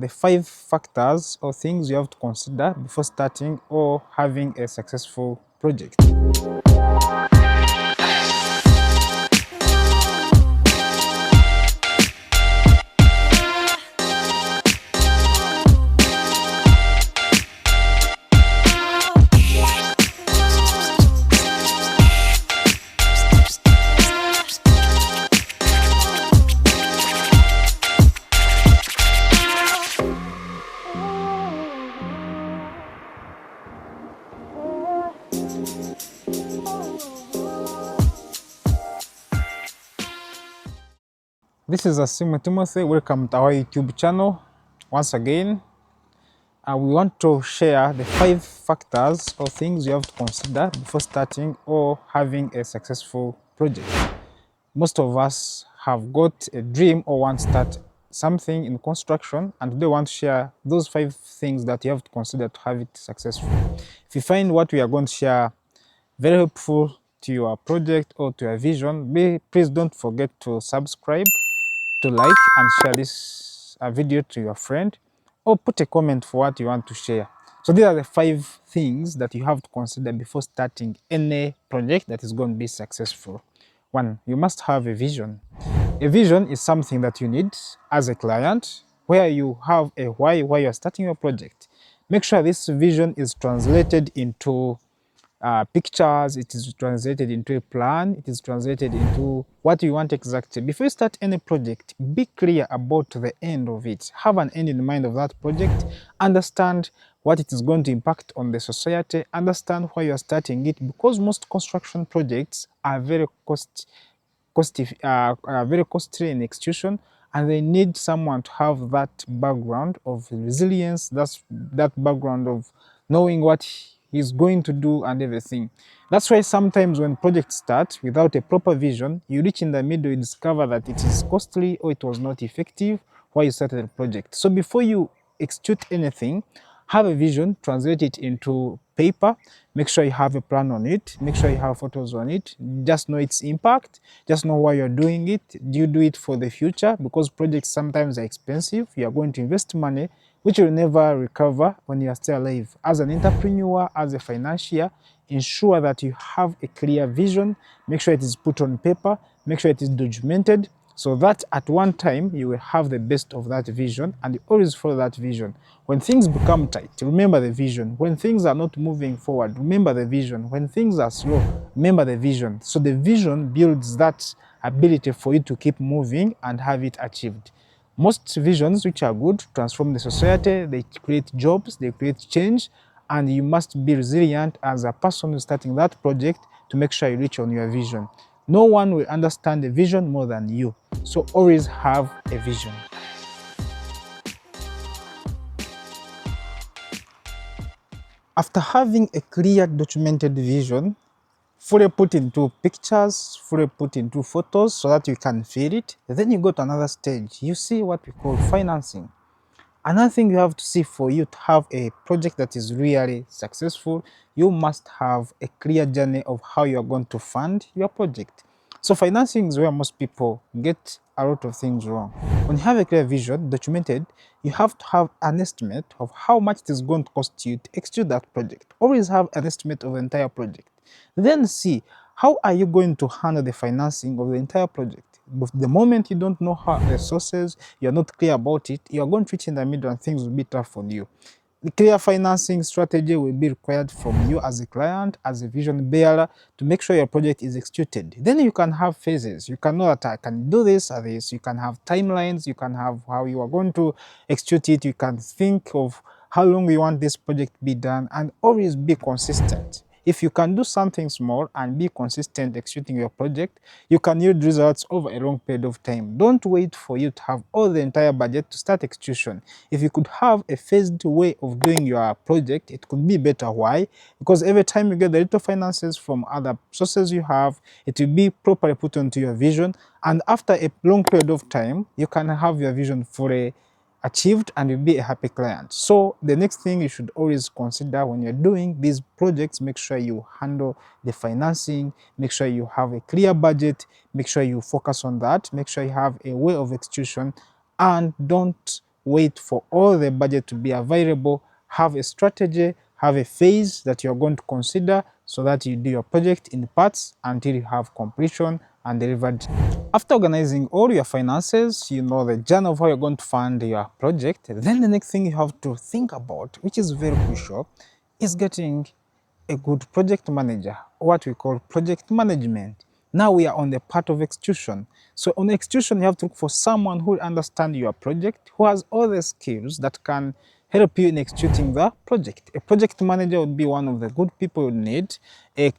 The 5 factors or things you have to consider before starting or having a successful project. This is Asimu Timothy. Welcome to our YouTube channel. Once again, we want to share the 5 factors or things you have to consider before starting or having a successful project. Most of us have got a dream or want to start something in construction, and today we want to share those 5 things that you have to consider to have it successful. If you find what we are going to share very helpful to your project or to your vision, please don't forget to subscribe, to like and share this video to your friend, or put a comment for what you want to share. So these are the 5 things that you have to consider before starting any project that is going to be successful. 1, you must have a vision. A vision is something that you need as a client, where you have a why you're starting your project. Make sure this vision is translated into pictures, it is translated into a plan, it is translated into what you want exactly. Before you start any project, be clear about the end of it. Have an end in mind of that project. Understand what it is going to impact on the society. Understand why you are starting it, because most construction projects are very costly in execution, and they need someone to have that background of resilience, that background of knowing what he's going to do and everything. That's why sometimes when projects start without a proper vision, you reach in the middle, you discover that it is costly or it was not effective while you started the project. So before you execute anything, have a vision, translate it into paper, make sure you have a plan on it, make sure you have photos on it, just know its impact, just know why you're doing it. Do you do it for the future? Because projects sometimes are expensive. You are going to invest money which will never recover when you are still alive. As an entrepreneur, as a financier, ensure that you have a clear vision, make sure it is put on paper, make sure it is documented, so that at one time you will have the best of that vision, and you always follow that vision. When things become tight, remember the vision. When things are not moving forward, remember the vision. When things are slow, remember the vision. So the vision builds that ability for you to keep moving and have it achieved. Most visions which are good transform the society, they create jobs, they create change, and you must be resilient as a person who's starting that project to make sure you reach on your vision. No one will understand the vision more than you, so always have a vision. After having a clear documented vision, fully put into pictures, fully put into photos so that you can feel it, then you go to another stage. You see what we call financing. Another thing you have to see for you to have a project that is really successful, you must have a clear journey of how you are going to fund your project. So financing is where most people get a lot of things wrong. When you have a clear vision documented, you have to have an estimate of how much it is going to cost you to execute that project. Always have an estimate of the entire project. Then see how are you going to handle the financing of the entire project. But the moment you don't know how the sources, you're not clear about it, you're going to reach in the middle and things will be tough on you. The clear financing strategy will be required from you as a client, as a vision bearer, to make sure your project is executed. Then you can have phases. You can know that I can do this or this. You can have timelines. You can have how you are going to execute it. You can think of how long you want this project to be done, and always be consistent. If you can do something small and be consistent executing your project, you can yield results over a long period of time. Don't wait for you to have all the entire budget to start execution. If you could have a phased way of doing your project, it could be better. Why? Because every time you get the little finances from other sources you have, it will be properly put onto your vision, and after a long period of time, you can have your vision fully achieved and you'll be a happy client. So the next thing you should always consider when you're doing these projects, make sure you handle the financing, make sure you have a clear budget, make sure you focus on that, make sure you have a way of execution, and don't wait for all the budget to be available. Have a strategy, have a phase that you're going to consider so that you do your project in parts until you have completion and delivered. After organizing all your finances, you know the journey of how you're going to fund your project, then the next thing you have to think about, which is very crucial, is getting a good project manager, or what we call project management. Now we are on the part of execution. So on execution, you have to look for someone who understands your project, who has all the skills that can help you in executing the project. A project manager would be one of the good people you need. It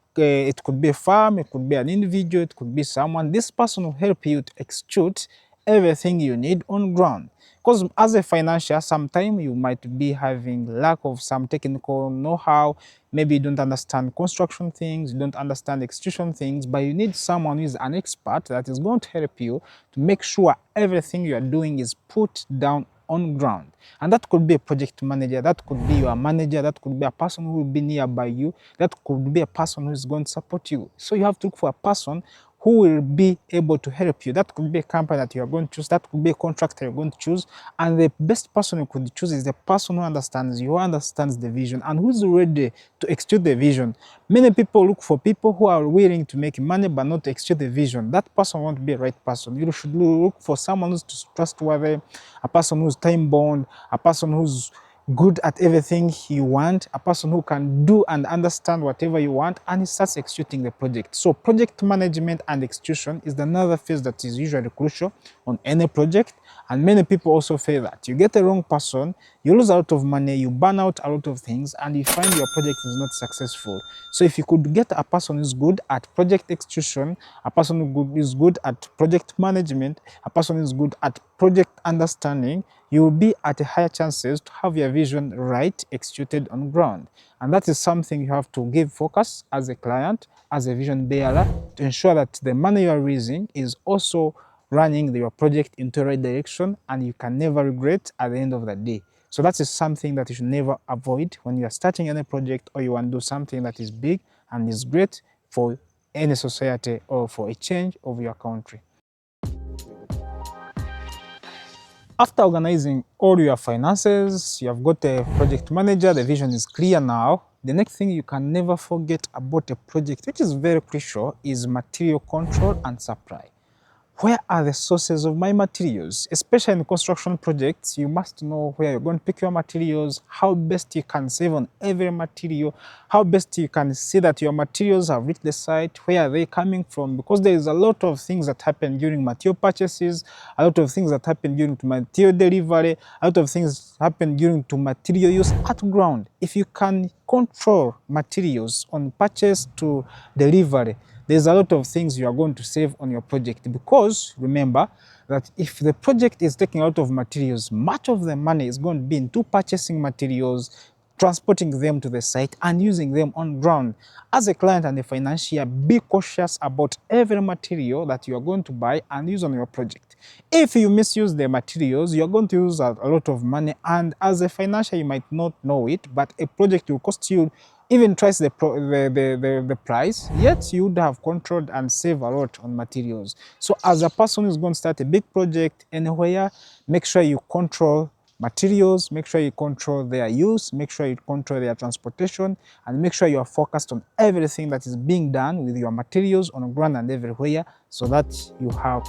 could be a firm, it could be an individual, it could be someone. This person will help you to execute everything you need on ground. Because as a financier, sometimes you might be having lack of some technical know-how. Maybe you don't understand construction things, you don't understand execution things, but you need someone who is an expert that is going to help you to make sure everything you are doing is put down on ground. And that could be a project manager, that could be your manager, that could be a person who will be nearby you, that could be a person who is going to support you. So you have to look for a person who will be able to help you. That could be a company that you are going to choose, that could be a contractor you're going to choose, and the best person you could choose is the person who understands you, who understands the vision, and who's ready to execute the vision. Many people look for people who are willing to make money but not to execute the vision. That person won't be a right person. You should look for someone who's trustworthy, a person who's time-bound, a person who's good at everything you want, a person who can do and understand whatever you want, and he starts executing the project. So project management and execution is another phase that is usually crucial on any project, and many people also fail that. You get the wrong person, you lose a lot of money, you burn out a lot of things, and you find your project is not successful. So if you could get a person who's good at project execution, a person who is good at project management, a person who is good at project understanding, you will be at a higher chances to have your vision right executed on ground. And that is something you have to give focus as a client, as a vision bearer, to ensure that the money you are raising is also running your project into the right direction, and you can never regret at the end of the day. So that is something that you should never avoid when you are starting any project or you want to do something that is big and is great for any society or for a change of your country. After organizing all your finances, you have got a project manager, the vision is clear now. The next thing you can never forget about a project, which is very crucial, is material control and supply. Where are the sources of my materials? Especially in construction projects, you must know where you're going to pick your materials, how best you can save on every material, how best you can see that your materials have reached the site, where are they coming from, because there is a lot of things that happen during material purchases, a lot of things that happen during to material delivery, a lot of things happen during to material use at ground. If you can control materials on purchase to delivery, there's a lot of things you are going to save on your project, because remember that if the project is taking a lot of materials, much of the money is going to be into purchasing materials, transporting them to the site and using them on ground. As a client and a financier, be cautious about every material that you are going to buy and use on your project. If you misuse the materials, you are going to use a lot of money, and as a financier you might not know it, but a project will cost you even twice the price, yet you would have controlled and save a lot on materials. So as a person who's going to start a big project anywhere, make sure you control materials, make sure you control their use, make sure you control their transportation, and make sure you are focused on everything that is being done with your materials on the ground and everywhere, so that you have.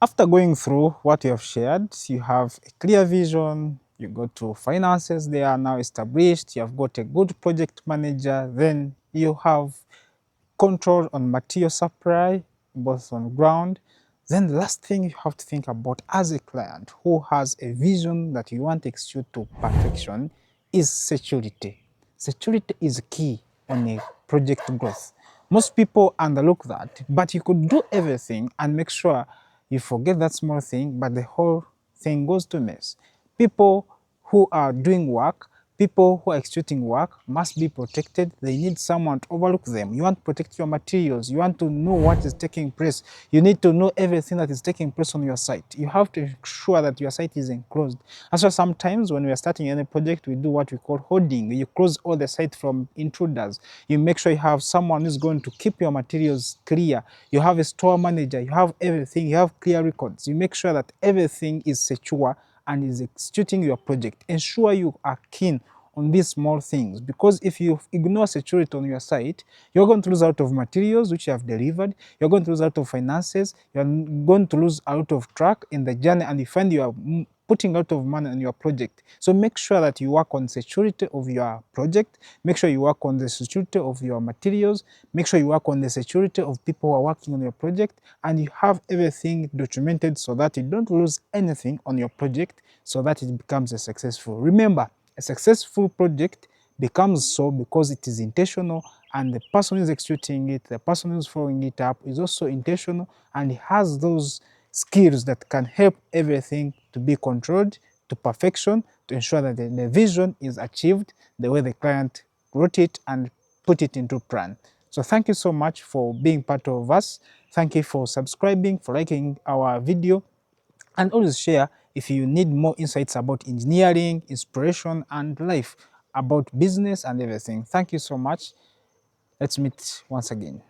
After going through what you have shared, you have a clear vision, you go to finances, they are now established, you have got a good project manager, then you have control on material supply, both on ground. Then the last thing you have to think about as a client who has a vision that you want to execute to perfection is security. Security is key on a project growth. Most people underlook that, but you could do everything and make sure you forget that small thing, but the whole thing goes to mess. People who are doing work People who are executing work must be protected. They need someone to overlook them. You want to protect your materials. You want to know what is taking place. You need to know everything that is taking place on your site. You have to ensure that your site is enclosed. And so sometimes when we are starting any project, we do what we call hoarding. You close all the site from intruders. You make sure you have someone who's going to keep your materials clear. You have a store manager. You have everything. You have clear records. You make sure that everything is secure and is executing your project. Ensure you are keen on these small things, because if you ignore security on your site, you're going to lose out of materials which you have delivered, you're going to lose out of finances, you're going to lose out of track in the journey, and you find you are putting a lot of money on your project. So make sure that you work on security of your project, make sure you work on the security of your materials, make sure you work on the security of people who are working on your project, and you have everything documented so that you don't lose anything on your project, so that it becomes a successful. Remember, a successful project becomes so because it is intentional, and the person who is executing it, the person who is following it up is also intentional, and has those skills that can help everything to be controlled to perfection, to ensure that the vision is achieved the way the client wrote it and put it into plan. So thank you so much for being part of us. Thank you for subscribing, for liking our video, and always share if you need more insights about engineering, inspiration, and life, about business and everything. Thank you so much. Let's meet once again.